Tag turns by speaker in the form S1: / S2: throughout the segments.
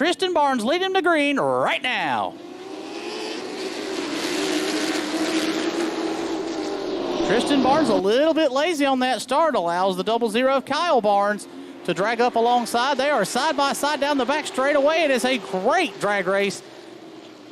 S1: Tristan Barnes leading him to green right now. Tristan Barnes a little bit lazy on that start, allows the 00 of Kyle Barnes to drag up alongside. They are side by side down the back straightaway. It is a great drag race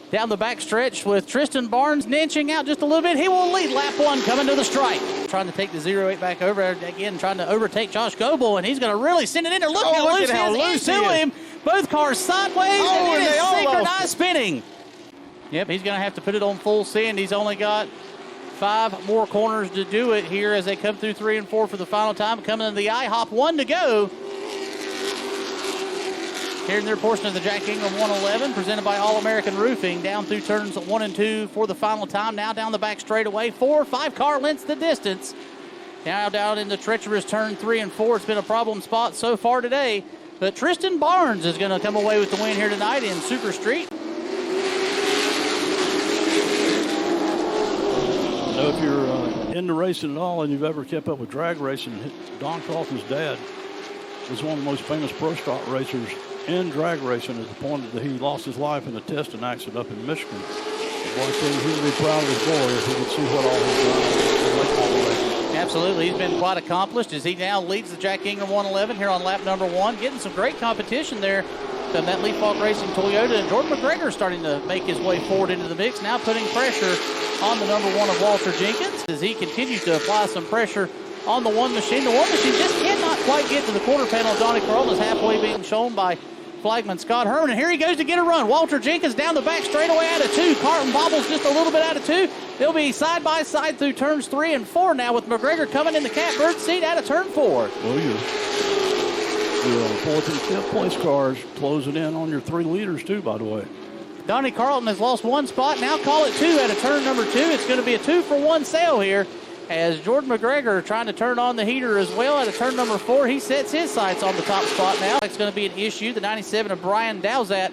S1: down the back stretch with Tristan Barnes inching out just a little bit. He will lead lap 1 coming to the stripe. Trying to take the 08 back over again, trying to overtake Josh Goebel, and he's going to really send it in there. Look how loose he is into him. Both cars sideways, and it is synchronized spinning. Yep, he's going to have to put it on full send. He's only got 5 more corners to do it here as they come through 3 and 4 for the final time. Coming into the IHOP, 1 to go. Here in their portion of the Jack Ingram 111, presented by All-American Roofing, down through turns 1 and 2 for the final time. Now down the back straightaway, 4 or 5 car lengths the distance. Now down in the treacherous turn 3 and 4. It's been a problem spot so far today, but Tristan Barnes is going to come away with the win here tonight in Super Street.
S2: If you're into racing at all and you've ever kept up with drag racing, Don Carlton's dad was one of the most famous pro stock racers in drag racing at the point that he lost his life in a testing accident up in Michigan. The boy said he would be proud of his boy if he could see what all he's done.
S1: Absolutely, he's been quite accomplished as he now leads the Jack Ingram 111 here on lap number 1, getting some great competition there from that Leafhawk Racing Toyota. And Jordan McGregor starting to make his way forward into the mix, now putting pressure on the number 1 of Walter Jenkins as he continues to apply some pressure on the one machine. The one machine just cannot quite get to the quarter panel. Donnie Carlton is halfway being shown by flagman Scott Herman, and here he goes to get a run. Walter Jenkins down the back straightaway out of 2. Carlton bobbles just a little bit out of 2. They'll be side by side through turns 3 and 4 now, with McGregor coming in the catbird seat out of turn 4.
S2: Well, your 4th and 5th place cars closing in on your 3 leaders too, by the way.
S1: Donnie Carlton has lost 1 spot. Now call it 2 out of turn number 2. It's going to be a 2-for-1 sale here as Jordan McGregor trying to turn on the heater as well out of turn number 4. He sets his sights on the top spot now. It's going to be an issue. The 97 of Brian Dowsat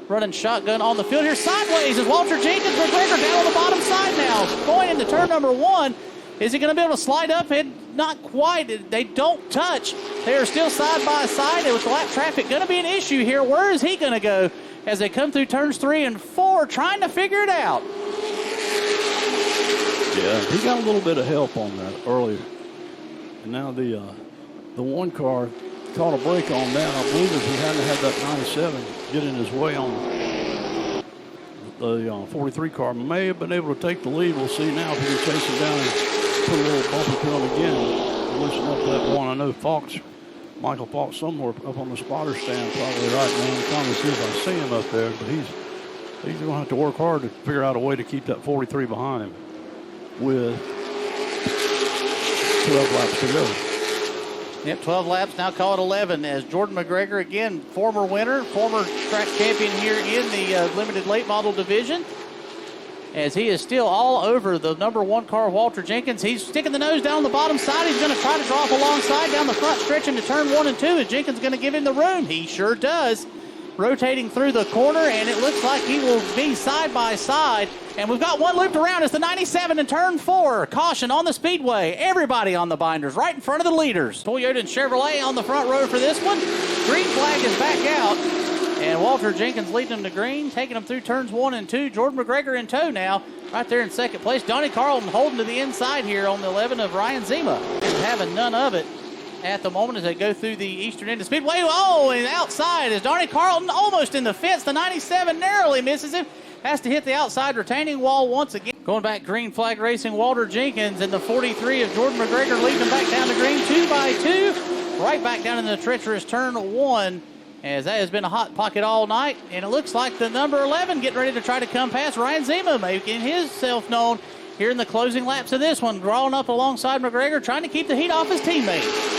S1: running shotgun on the field here sideways as Walter Jenkins. McGregor down on the bottom side now. Going into turn number 1. Is he going to be able to slide up? Not quite. They don't touch. They are still side by side. And with the lap traffic going to be an issue here. Where is he going to go as they come through turns 3 and 4, trying to figure it out?
S2: Yeah, he got a little bit of help on that earlier. And now the 1 car caught a break on that. I believe if he hadn't had that 97 get in his way on the 43 car, may have been able to take the lead. We'll see now if he can chase him down and put a little bumpy to him again. Listen up to that 1. I know Michael Fox somewhere up on the spotter stand probably right now. I'm trying to see if I see him up there, but he's going to have to work hard to figure out a way to keep that 43 behind him with 12 laps to go.
S1: Yep, 12 laps, now call it 11 as Jordan McGregor, again, former winner, former track champion here in the limited late model division, as he is still all over the number 1 car, Walter Jenkins. He's sticking the nose down the bottom side. He's going to try to drop alongside down the front stretch into turn 1 and 2. Is Jenkins going to give him the room? He sure does. Rotating through the corner, and it looks like he will be side by side. And we've got 1 looped around. It's the 97 in turn 4. Caution on the speedway. Everybody on the binders right in front of the leaders. Toyota and Chevrolet on the front row for this one. Green flag is back out. And Walter Jenkins leading them to green, taking them through turns 1 and 2. Jordan McGregor in tow now, right there in second place. Donnie Carlton holding to the inside here on the 11 of Ryan Zima. And having none of it at the moment as they go through the eastern end of Speedway. Oh, and outside is Donnie Carlton almost in the fence. The 97 narrowly misses him. Has to hit the outside retaining wall once again. Going back, green flag racing, Walter Jenkins, and the 43 of Jordan McGregor leading them back down the green 2 by 2. Right back down in the treacherous turn 1, as that has been a hot pocket all night. And it looks like the number 11 getting ready to try to come past. Ryan Zima making himself known here in the closing laps of this one. Drawing up alongside McGregor, trying to keep the heat off his teammate.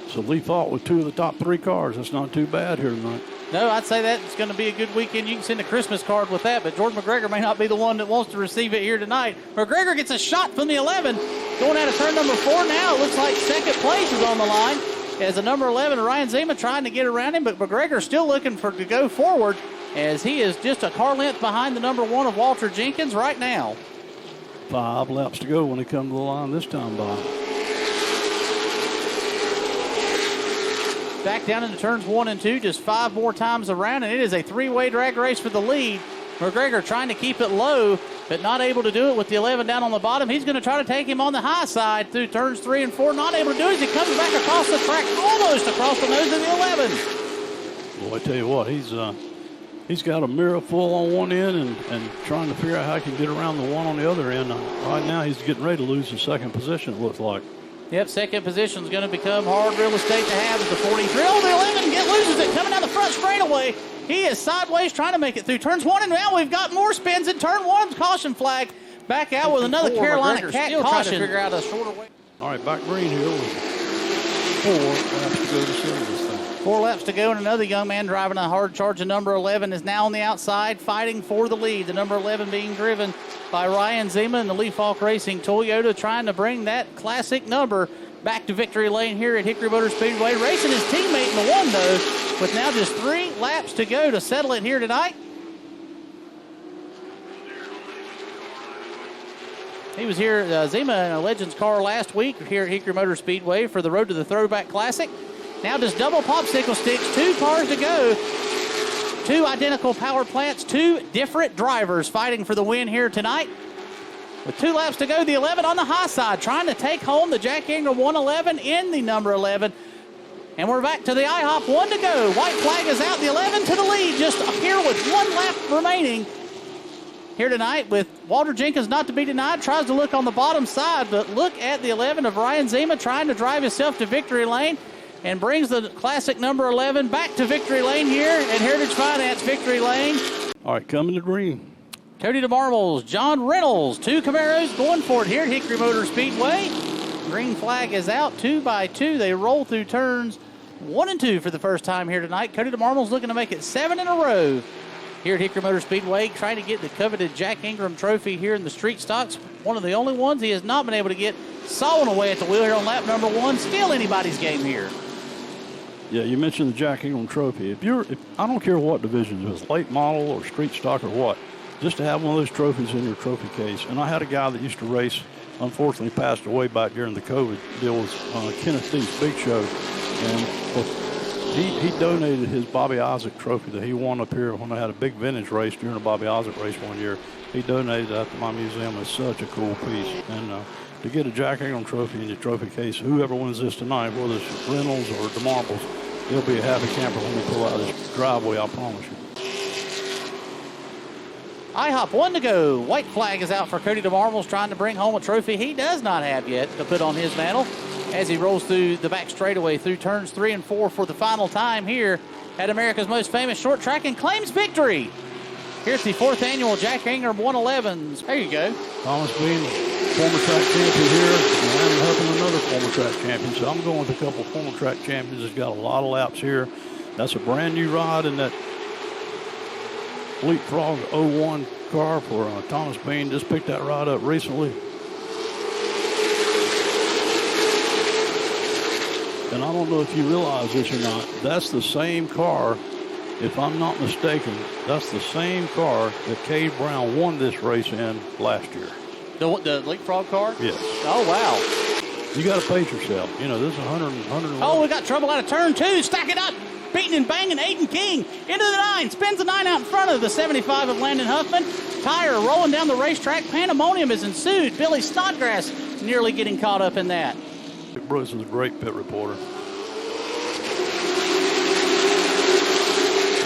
S2: So Lee fought with 2 of the top 3 cars. That's not too bad here tonight.
S1: No, I'd say that's going to be a good weekend. You can send a Christmas card with that, but Jordan McGregor may not be the one that wants to receive it here tonight. McGregor gets a shot from the 11. Going out of turn number 4 now. It looks like second place is on the line as the number 11, Ryan Zima, trying to get around him, but McGregor still looking to go forward as he is just a car length behind the number 1 of Walter Jenkins right now.
S2: 5 laps to go when they come to the line this time by.
S1: back down into turns 1 and 2, just 5 more times around, and it is a 3-way drag race for the lead. McGregor trying to keep it low, but not able to do it with the 11 down on the bottom. He's going to try to take him on the high side through turns 3 and 4. Not able to do it as he comes back across the track, almost across the nose of the 11.
S2: Well, I tell you what, he's got a mirror full on one end and trying to figure out how he can get around the one on the other end. Right now, he's getting ready to lose his second position, it looks like.
S1: Yep, second position is going to become hard real estate to have at the 43. Oh, the 11 loses it, coming down the front straightaway. He is sideways trying to make it through turns 1, and now we've got more spins in turn 1. Caution flag back out with another Carolina Cat
S3: still
S1: caution.
S3: Trying to figure out a shorter way.
S2: All right, back green here with 4 laps to go to settle this thing.
S1: 4 laps to go, and another young man driving a hard charge. The number 11 is now on the outside, fighting for the lead. The number 11 being driven by Ryan Zima and the Leaf Hawk Racing Toyota, trying to bring that classic number back to victory lane here at Hickory Motor Speedway. Racing his teammate in the one, though, with now just 3 laps to go to settle it here tonight. He was here, Zima, in a Legends car last week here at Hickory Motor Speedway for the Road to the Throwback Classic. Now just double popsicle sticks, 2 cars to go. 2 identical power plants, 2 different drivers fighting for the win here tonight. With 2 laps to go, the 11 on the high side, trying to take home the Jack Ingram 111 in the number 11. And we're back to the IHOP, 1 to go. White flag is out, the 11 to the lead, just here with 1 lap remaining here tonight, with Walter Jenkins not to be denied. Tries to look on the bottom side, but look at the 11 of Ryan Zima trying to drive himself to victory lane, and brings the classic number 11 back to victory lane here at Heritage Finance victory lane.
S2: All right, coming to green.
S1: Cody DeMarmos, John Reynolds, 2 Camaros going for it here at Hickory Motor Speedway. Green flag is out, 2 by 2. They roll through turns 1 and 2 for the first time here tonight. Cody DeMarmos looking to make it 7 in a row here at Hickory Motor Speedway, trying to get the coveted Jack Ingram trophy here in the street stocks. One of the only ones he has not been able to get. Sawing away at the wheel here on lap number 1. Still anybody's game here.
S2: Yeah, you mentioned the Jack Ingram trophy. If I don't care what division, if it's late model or street stock or what, just to have one of those trophies in your trophy case. And I had a guy that used to race, unfortunately passed away back during the COVID deal, was Kenneth Dees Big Show. And he donated his Bobby Isaac trophy that he won up here when I had a big vintage race during a Bobby Isaac race one year. He donated that to my museum. It's such a cool piece. And to get a Jack Ingram trophy in your trophy case, whoever wins this tonight, whether it's Reynolds or DeMarbles, he'll be a happy camper when he pull out his driveway, I promise you.
S1: IHOP 1 to go. White flag is out for Cody DeMarmos, trying to bring home a trophy he does not have yet to put on his mantle as he rolls through the back straightaway through turns 3 and 4 for the final time here at America's most famous short track, and claims victory here at the 4th annual Jack Ingram 111s. There you go.
S2: Thomas Bean, former track champion here, and Landon Huffman, another former track champion. So I'm going with a couple former track champions. He's got a lot of laps here. That's a brand new ride in that Leapfrog 01 car for Thomas Bean. Just picked that ride up recently. And I don't know if you realize this or not, that's the same car, if I'm not mistaken, that's the same car that Cade Brown won this race in last year.
S1: The Leapfrog car?
S2: Yes.
S1: Oh, wow.
S2: You got to pace yourself. You know, this is 100.
S1: Oh, we got trouble out of turn 2. Stack it up. Beating and banging Aiden King into the 9. Spins the 9 out in front of the 75 of Landon Huffman. Tire rolling down the racetrack. Pandemonium has ensued. Billy Snodgrass nearly getting caught up in that.
S2: Bruce is a great pit reporter.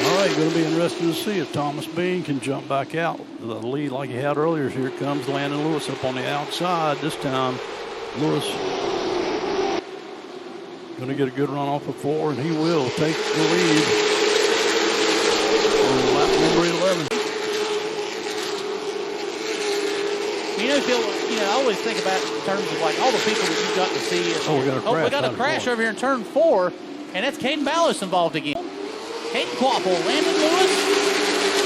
S2: All right, going to be interested to see if Thomas Bean can jump back out. The lead like he had earlier. Here comes Landon Lewis up on the outside. This time, Lewis going to get a good run off of 4, and he will take the lead on lap number 11.
S1: Phil, I always think about in terms of like all the people that you've got to see.
S2: Oh, we got a crash
S1: over here in turn 4, and that's Caden Ballos involved again. Caden Quapple, Landon Lewis,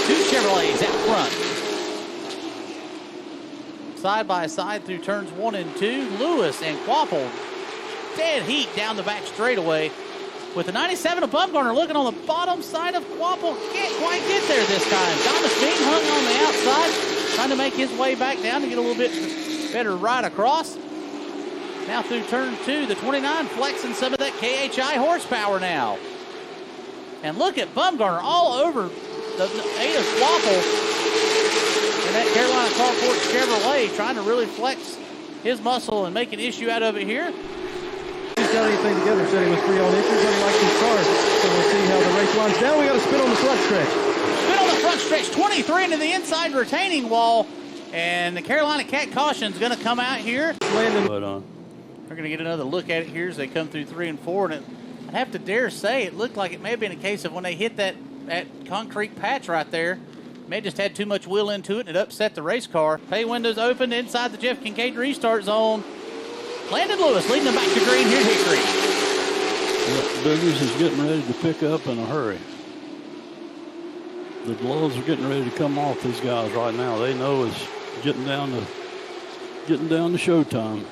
S1: 2 Chevrolets out front. Side by side through turns 1 and 2. Lewis and Quapple dead heat down the back straightaway. With the 97 of Bumgarner looking on the bottom side of Quapple. Can't quite get there this time. Thomas Bean hung on the outside, trying to make his way back down to get a little bit better ride across. Now through turn 2, the 29 flexing some of that KHI horsepower now. And look at Bumgarner all over the Ada Quapple and that Carolina Carport Chevrolet, trying to really flex his muscle and make an issue out of it here.
S3: He's got anything together, said he was free on inches, but he likes his cars. So we'll see how the race runs. Now we got a spin on the front stretch.
S1: Spin on the front stretch, 23 into the inside retaining wall. And the Carolina Cat Caution's going to come out here.
S3: Landon.
S2: But,
S1: We're going to get another look at it here as they come through 3 and 4. And I'd have to dare say it looked like it may have been a case of when they hit that concrete patch right there, may have just had too much wheel into it and it upset the race car. Pay windows open inside the Jeff Kincaid restart zone. Landon Lewis leading them back to green here at Hickory.
S2: Biggers is getting ready to pick up in a hurry. The gloves are getting ready to come off these guys right now. They know it's getting down to showtime.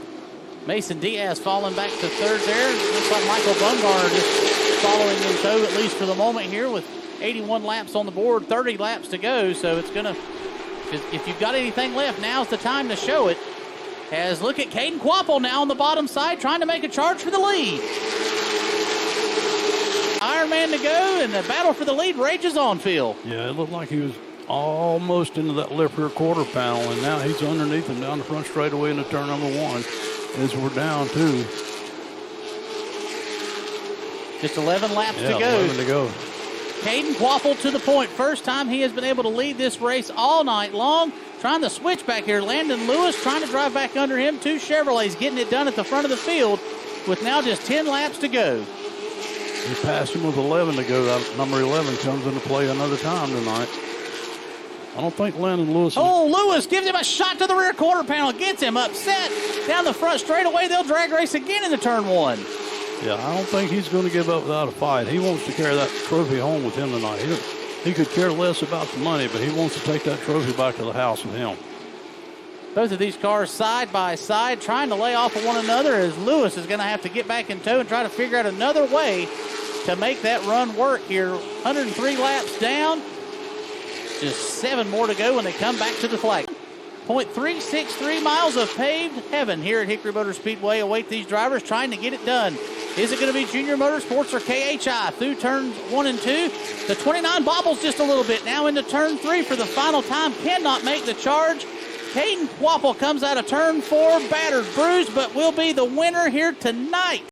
S1: Mason Diaz falling back to third there. Looks like Michael Bumgarner just following in tow, at least for the moment here, with 81 laps on the board, 30 laps to go. So it's going to, if you've got anything left, now's the time to show it. As look at Caden Quapple now on the bottom side, trying to make a charge for the lead. Ironman to go, and the battle for the lead rages on, Phil.
S2: Yeah, it looked like he was almost into that left rear quarter panel, and now he's underneath him down the front straightaway into turn number 1 as we're down 2.
S1: Just 11 laps to go.
S2: 11 to go.
S1: Caden Quapple to the point. First time he has been able to lead this race all night long. Trying to switch back here. Landon Lewis trying to drive back under him. 2 Chevrolets getting it done at the front of the field with now just 10 laps to go.
S2: He passed him with 11 to go. That number 11 comes into play another time tonight. I don't think Landon Lewis...
S1: Oh, Lewis gives him a shot to the rear quarter panel. Gets him upset. Down the front straightaway, they'll drag race again into turn 1.
S2: Yeah, I don't think he's going to give up without a fight. He wants to carry that trophy home with him tonight. He could care less about the money, but he wants to take that trophy back to the house with him.
S1: Both of these cars side by side trying to lay off of one another as Lewis is going to have to get back in tow and try to figure out another way to make that run work here. 103 laps down. Just 7 more to go when they come back to the flag. 0.363 miles of paved heaven here at Hickory Motor Speedway await these drivers trying to get it done. Is it going to be Junior Motorsports or KHI through turns 1 and 2? The 29 bobbles just a little bit now into turn 3 for the final time. Cannot make the charge. Caden Quapple comes out of turn 4, battered, bruised, but will be the winner here tonight.